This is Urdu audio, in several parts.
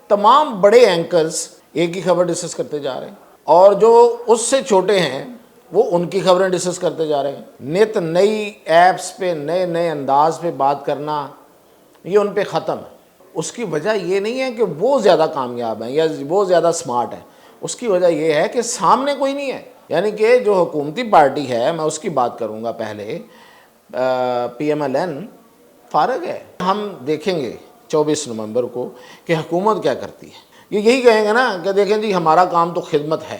تمام بڑے اینکرز ایک ہی خبر ڈسکس کرتے جا رہے ہیں، اور جو اس سے چھوٹے ہیں وہ ان کی خبریں ڈسکس کرتے جا رہے ہیں۔ نت نئی ایپس پہ نئے نئے انداز پہ بات کرنا، یہ ان پہ ختم ہے۔ اس کی وجہ یہ نہیں ہے کہ وہ زیادہ کامیاب ہیں یا وہ زیادہ سمارٹ ہیں، اس کی وجہ یہ ہے کہ سامنے کوئی نہیں ہے۔ یعنی کہ جو حکومتی پارٹی ہے، میں اس کی بات کروں گا پہلے، پی ایم ایل این فارغ ہے۔ ہم دیکھیں گے 24 نومبر کو کہ حکومت کیا کرتی ہے۔ یہ یہی کہیں گے نا کہ دیکھیں جی ہمارا کام تو خدمت ہے،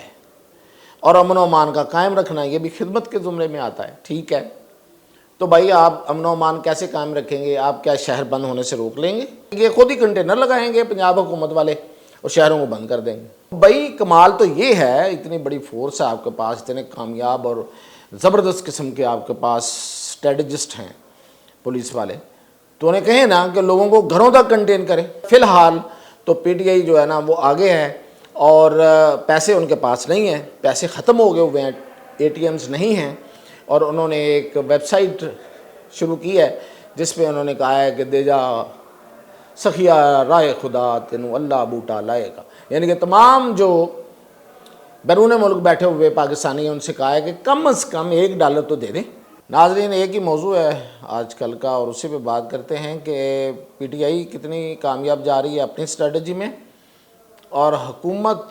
اور امن و امان کا قائم رکھنا، یہ بھی خدمت کے زمرے میں آتا ہے۔ ٹھیک ہے، تو بھائی آپ امن و امان کیسے قائم رکھیں گے؟ آپ کیا شہر بند ہونے سے روک لیں گے؟ یہ خود ہی کنٹینر لگائیں گے پنجاب حکومت والے اور شہروں کو بند کر دیں گے۔ بھائی کمال تو یہ ہے، اتنی بڑی فورس ہے آپ کے پاس، اتنے کامیاب اور زبردست قسم کے آپ کے پاس اسٹریٹجسٹ ہیں پولیس والے، تو انہیں کہیں نا کہ لوگوں کو گھروں تک کنٹین کریں۔ فی الحال تو پی ٹی آئی جو ہے نا وہ آگے ہے، اور پیسے ان کے پاس نہیں ہیں، پیسے ختم ہو گئے ہوئے ہیں، اے ٹی ایمز نہیں ہیں، اور انہوں نے ایک ویب سائٹ شروع کی ہے جس پہ انہوں نے کہا ہے کہ دے جا سخیا رائے خدا تینوں اللہ بوٹا لائے گا، یعنی کہ تمام جو بیرون ملک بیٹھے ہوئے پاکستانی ہیں ان سے کہا ہے کہ کم از کم $1 تو دے دیں۔ ناظرین، ایک ہی موضوع ہے آج کل کا، اور اسی پہ بات کرتے ہیں کہ پی ٹی آئی کتنی کامیاب جا رہی ہے اپنی اسٹریٹجی میں، اور حکومت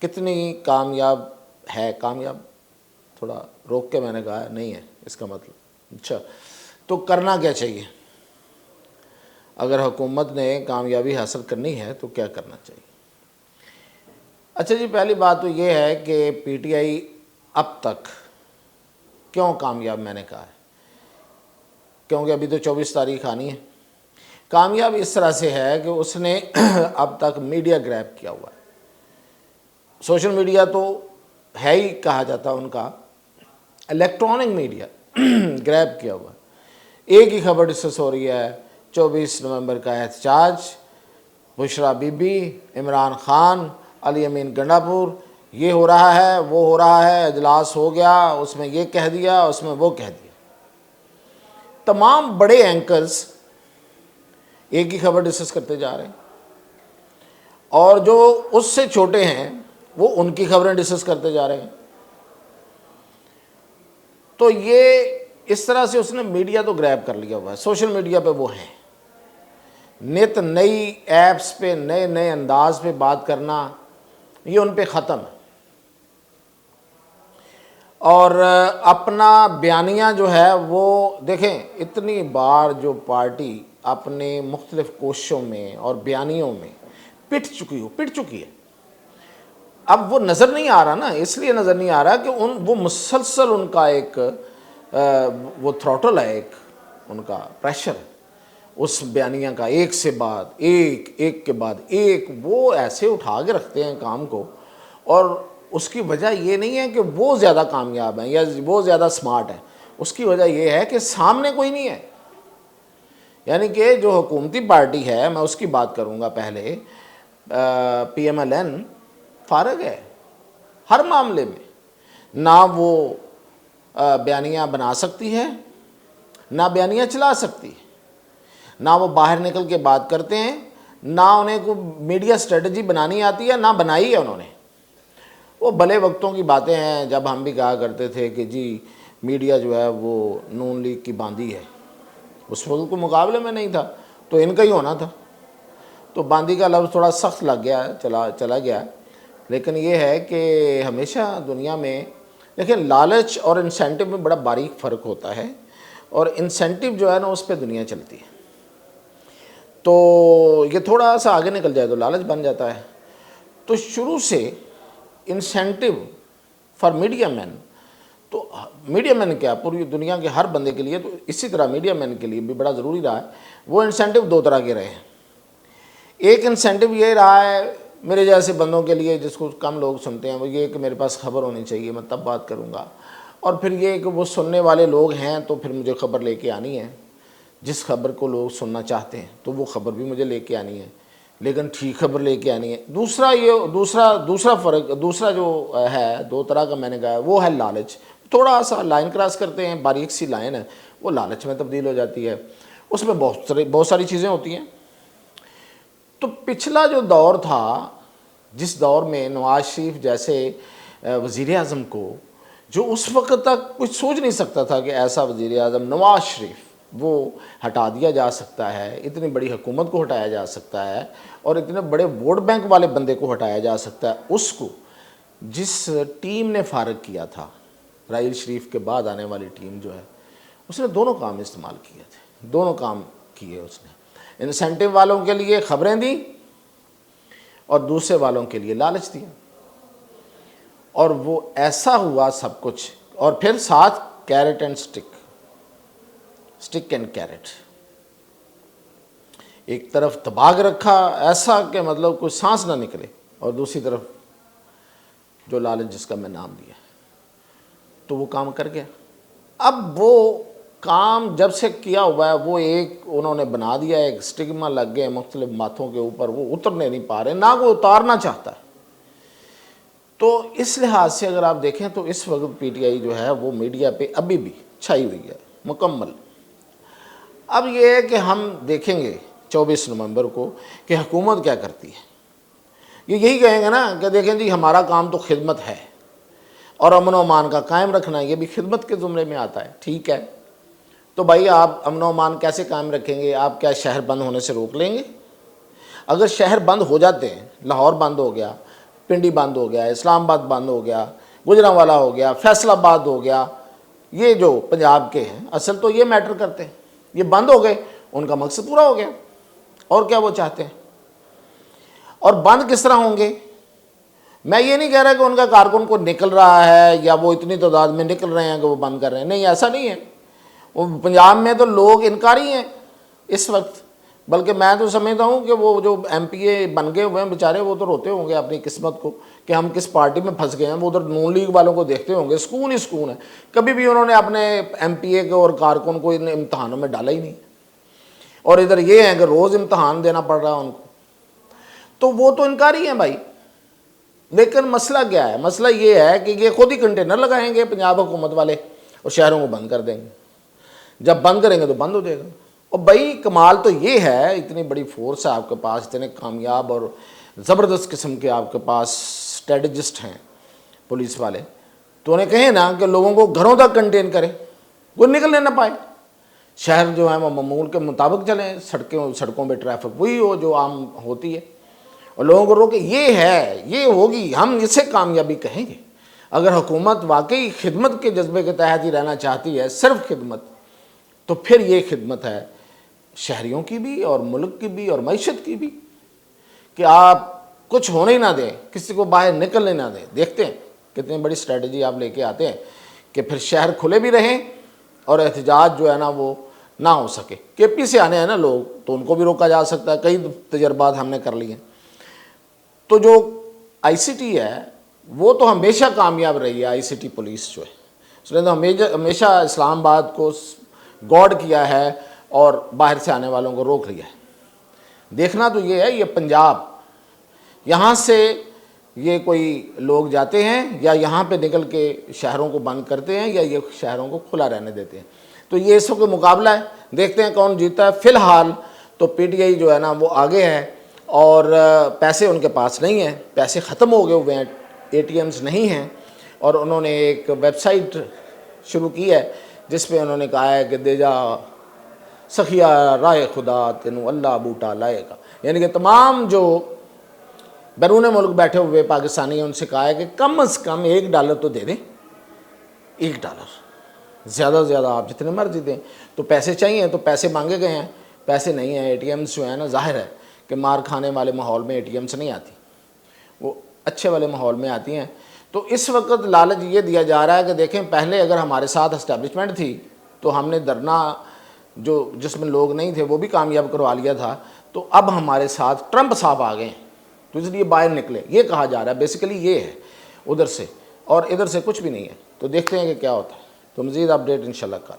کتنی کامیاب ہے۔ کامیاب تھوڑا روک کے میں نے کہا ہے، نہیں ہے اس کا مطلب۔ اچھا، تو کرنا کیا چاہیے؟ اگر حکومت نے کامیابی حاصل کرنی ہے تو کیا کرنا چاہیے؟ اچھا جی، پہلی بات تو یہ ہے کہ پی ٹی آئی اب تک کیوں کامیاب میں نے کہا ہے، کیونکہ ابھی تو 24 تاریخ آنی ہے۔ کامیاب اس طرح سے ہے کہ اس نے اب تک میڈیا گریب کیا ہوا ہے۔ سوشل میڈیا تو ہے ہی کہا جاتا ان کا، الیکٹرانک میڈیا گریب کیا ہوا ہے۔ ایک ہی خبر ڈسکس ہو رہی ہے، 24 نومبر کا احتجاج، بشرا بی بی، عمران خان، علی امین گنڈاپور، یہ ہو رہا ہے وہ ہو رہا ہے، اجلاس ہو گیا، اس میں یہ کہہ دیا، اس میں وہ کہہ دیا۔ تمام بڑے اینکرز ایک ہی خبر ڈسکس کرتے جا رہے ہیں، اور جو اس سے چھوٹے ہیں وہ ان کی خبریں ڈسکس کرتے جا رہے ہیں۔ تو یہ اس طرح سے اس نے میڈیا تو گریب کر لیا ہوا ہے۔ سوشل میڈیا پہ وہ ہیں، نت نئی ایپس پہ نئے نئے انداز پہ بات کرنا، یہ ان پہ ختم ہے۔ اور اپنا بیانیہ جو ہے وہ دیکھیں، اتنی بار جو پارٹی اپنے مختلف کوششوں میں اور بیانیوں میں پٹ چکی ہے، اب وہ نظر نہیں آ رہا نا، اس لیے نظر نہیں آ رہا کہ وہ مسلسل ان کا ایک وہ تھروٹل ہے، ایک ان کا پریشر ہے اس بیانیہ کا، ایک سے بعد ایک، ایک کے بعد ایک، وہ ایسے اٹھا کے رکھتے ہیں کام کو۔ اور اس کی وجہ یہ نہیں ہے کہ وہ زیادہ کامیاب ہیں یا وہ زیادہ سمارٹ ہیں، اس کی وجہ یہ ہے کہ سامنے کوئی نہیں ہے۔ یعنی کہ جو حکومتی پارٹی ہے، میں اس کی بات کروں گا پہلے، پی ایم ایل این فارغ ہے ہر معاملے میں۔ نہ وہ بیانیہ بنا سکتی ہے، نہ بیانیہ چلا سکتی ہے، نہ وہ باہر نکل کے بات کرتے ہیں، نہ انہیں کوئی میڈیا اسٹریٹجی بنانی آتی ہے، نہ بنائی ہے انہوں نے۔ وہ بھلے وقتوں کی باتیں ہیں جب ہم بھی کہا کرتے تھے کہ جی میڈیا جو ہے وہ نون لیگ کی باندی ہے، اس وقت کو مقابلے میں نہیں تھا تو ان کا ہی ہونا تھا، تو باندی کا لفظ تھوڑا سخت لگ گیا، چلا گیا۔ لیکن یہ ہے کہ ہمیشہ دنیا میں دیکھیں، لالچ اور انسینٹیو میں بڑا باریک فرق ہوتا ہے، اور انسینٹیو جو ہے نا اس پہ دنیا چلتی ہے۔ تو یہ تھوڑا سا آگے نکل جائے تو لالچ بن جاتا ہے۔ تو شروع سے انسینٹیو فار میڈیا مین، تو میڈیا مین کیا، پوری دنیا کے ہر بندے کے لیے، تو اسی طرح میڈیا مین کے لیے بھی بڑا ضروری رہا ہے۔ وہ انسینٹیو دو طرح کے رہے ہیں۔ ایک انسینٹیو یہ رہا ہے میرے جیسے بندوں کے لیے، جس کو کم لوگ سنتے ہیں، وہ یہ کہ میرے پاس خبر ہونی چاہیے، میں تب بات کروں گا، اور پھر یہ کہ وہ سننے والے لوگ ہیں تو پھر مجھے خبر لے کے آنی ہے، جس خبر کو لوگ سننا چاہتے ہیں تو وہ خبر بھی مجھے لے کے آنی ہے، لیکن ٹھیک خبر لے کے آنی ہے۔ دوسرا فرق، دوسرا جو ہے دو طرح کا میں نے کہا ہے، وہ ہے لالچ۔ تھوڑا سا لائن کراس کرتے ہیں، باریک سی لائن ہے، وہ لالچ میں تبدیل ہو جاتی ہے۔ اس میں بہت ساری چیزیں ہوتی ہیں۔ تو پچھلا جو دور تھا، جس دور میں نواز شریف جیسے وزیر اعظم کو، جو اس وقت تک کچھ سوچ نہیں سکتا تھا کہ ایسا وزیر اعظم نواز شریف وہ ہٹا دیا جا سکتا ہے، اتنی بڑی حکومت کو ہٹایا جا سکتا ہے اور اتنے بڑے ووٹ بینک والے بندے کو ہٹایا جا سکتا ہے، اس کو جس ٹیم نے فارغ کیا تھا، راحیل شریف کے بعد آنے والی ٹیم جو ہے، اس نے دونوں کام استعمال کیے تھے، دونوں کام کیے اس نے، انسینٹیو والوں کے لیے خبریں دیں اور دوسرے والوں کے لیے لالچ دیا، اور وہ ایسا ہوا سب کچھ، اور پھر ساتھ carrot and stick and carrot, ایک طرف دباغ رکھا ایسا کہ مطلب کوئی سانس نہ نکلے، اور دوسری طرف جو لالچ جس کا میں نام دیا، تو وہ کام کر گیا۔ اب وہ کام جب سے کیا ہوا ہے، وہ ایک انہوں نے بنا دیا، ایک سٹگما لگ گئے مختلف ماتھوں کے اوپر، وہ اترنے نہیں پا رہے، نہ کوئی اتارنا چاہتا ہے۔ تو اس لحاظ سے اگر آپ دیکھیں تو اس وقت پی ٹی آئی جو ہے وہ میڈیا پہ ابھی بھی چھائی ہوئی ہے مکمل۔ اب یہ ہے کہ ہم دیکھیں گے 24 نومبر کو کہ حکومت کیا کرتی ہے۔ یہ یہی کہیں گے نا کہ دیکھیں جی ہمارا کام تو خدمت ہے اور امن و امان کا قائم رکھنا، یہ بھی خدمت کے زمرے میں آتا ہے، ٹھیک ہے۔ تو بھائی آپ امن و امان کیسے قائم رکھیں گے؟ آپ کیا شہر بند ہونے سے روک لیں گے؟ اگر شہر بند ہو جاتے ہیں، لاہور بند ہو گیا، پنڈی بند ہو گیا، اسلام آباد بند ہو گیا، گوجرانوالا ہو گیا، فیصل آباد ہو گیا، یہ جو پنجاب کے ہیں اصل تو یہ میٹر کرتے ہیں، یہ بند ہو گئے، ان کا مقصد پورا ہو گیا، اور کیا وہ چاہتے ہیں؟ اور بند کس طرح ہوں گے؟ میں یہ نہیں کہہ رہا کہ ان کا کارکن کو نکل رہا ہے یا وہ اتنی تعداد میں نکل رہے ہیں کہ وہ بند کر رہے ہیں، نہیں ایسا نہیں ہے۔ وہ پنجاب میں تو لوگ انکاری ہیں اس وقت، بلکہ میں تو سمجھتا ہوں کہ وہ جو ایم پی اے بن گئے ہوئے ہیں بیچارے، وہ تو روتے ہوں گے اپنی قسمت کو کہ ہم کس پارٹی میں پھنس گئے ہیں۔ وہ ادھر نون لیگ والوں کو دیکھتے ہوں گے، سکون ہی سکون ہے، کبھی بھی انہوں نے اپنے ایم پی اے کو اور کارکن کو ان امتحانوں میں ڈالا ہی نہیں، اور ادھر یہ ہے کہ روز امتحان دینا پڑ رہا ہے ان کو، تو وہ تو انکاری ہیں بھائی۔ لیکن مسئلہ کیا ہے؟ مسئلہ یہ ہے کہ یہ خود ہی کنٹینر لگائیں گے پنجاب حکومت والے اور شہروں کو بند کر دیں گے، جب بند کریں گے تو بند ہو جائے گا۔ اور بھائی کمال تو یہ ہے، اتنی بڑی فورس ہے آپ کے پاس، اتنے کامیاب اور زبردست قسم کے آپ کے پاس اسٹریٹجسٹ ہیں پولیس والے، تو انہیں کہیں نا کہ لوگوں کو گھروں تک کنٹین کریں، کوئی نکلنے نہ پائے، شہر جو ہے وہ معمول کے مطابق چلیں، سڑکوں پہ ٹریفک وہی ہو جو عام ہوتی ہے، اور لوگوں کو روکے۔ یہ ہے، یہ ہوگی، ہم اسے کامیابی کہیں گے۔ اگر حکومت واقعی خدمت کے جذبے کے تحت ہی رہنا چاہتی ہے، صرف خدمت، تو پھر یہ خدمت ہے شہریوں کی بھی اور ملک کی بھی اور معیشت کی بھی، کہ آپ کچھ ہونے ہی نہ دیں، کسی کو باہر نکلنے نہ دیں۔ دیکھتے ہیں کتنی بڑی اسٹریٹجی آپ لے کے آتے ہیں کہ پھر شہر کھلے بھی رہیں اور احتجاج جو ہے نا وہ نہ ہو سکے۔ کے پی سے آنے ہیں نا لوگ، تو ان کو بھی روکا جا سکتا ہے، کئی تجربات ہم نے کر لیے ہیں۔ تو جو آئی سی ٹی ہے وہ تو ہمیشہ کامیاب رہی ہے، آئی سی ٹی پولیس جو ہے اس نے تو ہمیشہ اسلام آباد کو گارڈ کیا ہے اور باہر سے آنے والوں کو روک لیا ہے۔ دیکھنا تو یہ ہے، یہ پنجاب، یہاں سے یہ کوئی لوگ جاتے ہیں یا یہاں پہ نکل کے شہروں کو بند کرتے ہیں یا یہ شہروں کو کھلا رہنے دیتے ہیں، تو یہ اس وقت مقابلہ ہے، دیکھتے ہیں کون جیتا ہے۔ فی الحال تو پی ٹی آئی جو ہے نا وہ آگے ہے، اور پیسے ان کے پاس نہیں ہیں، پیسے ختم ہو گئے ہوئے ہیں، اے ٹی ایمز نہیں ہیں، اور انہوں نے ایک ویب سائٹ شروع کی ہے جس پہ انہوں نے کہا ہے کہ دے جا سخیا رائے خدا تینوں اللہ بوٹا لائے گا، یعنی کہ تمام جو بیرون ملک بیٹھے ہوئے پاکستانی ہیں ان سے کہا ہے کہ کم از کم $1 تو دے دیں، $1، زیادہ سے زیادہ آپ جتنے مرضی دیں۔ تو پیسے چاہیے تو پیسے مانگے گئے ہیں، پیسے نہیں ہیں۔ اے ٹی ایمز جو ہیں نا، ظاہر ہے کہ مار کھانے والے ماحول میں اے ٹی ایمز نہیں آتی، وہ اچھے والے ماحول میں آتی ہیں۔ تو اس وقت لالچ یہ دیا جا رہا ہے کہ دیکھیں پہلے اگر ہمارے ساتھ اسٹیبلشمنٹ تھی تو ہم نے دھرنا جو جس میں لوگ نہیں تھے وہ بھی کامیاب کروا لیا تھا، تو اب ہمارے ساتھ ٹرمپ صاحب آ گئے ہیں تو اس لیے باہر نکلے، یہ کہا جا رہا ہے بیسیکلی، یہ ہے ادھر سے، اور ادھر سے کچھ بھی نہیں ہے۔ تو دیکھتے ہیں کہ کیا ہوتا ہے، تو مزید اپڈیٹ انشاءاللہ کل۔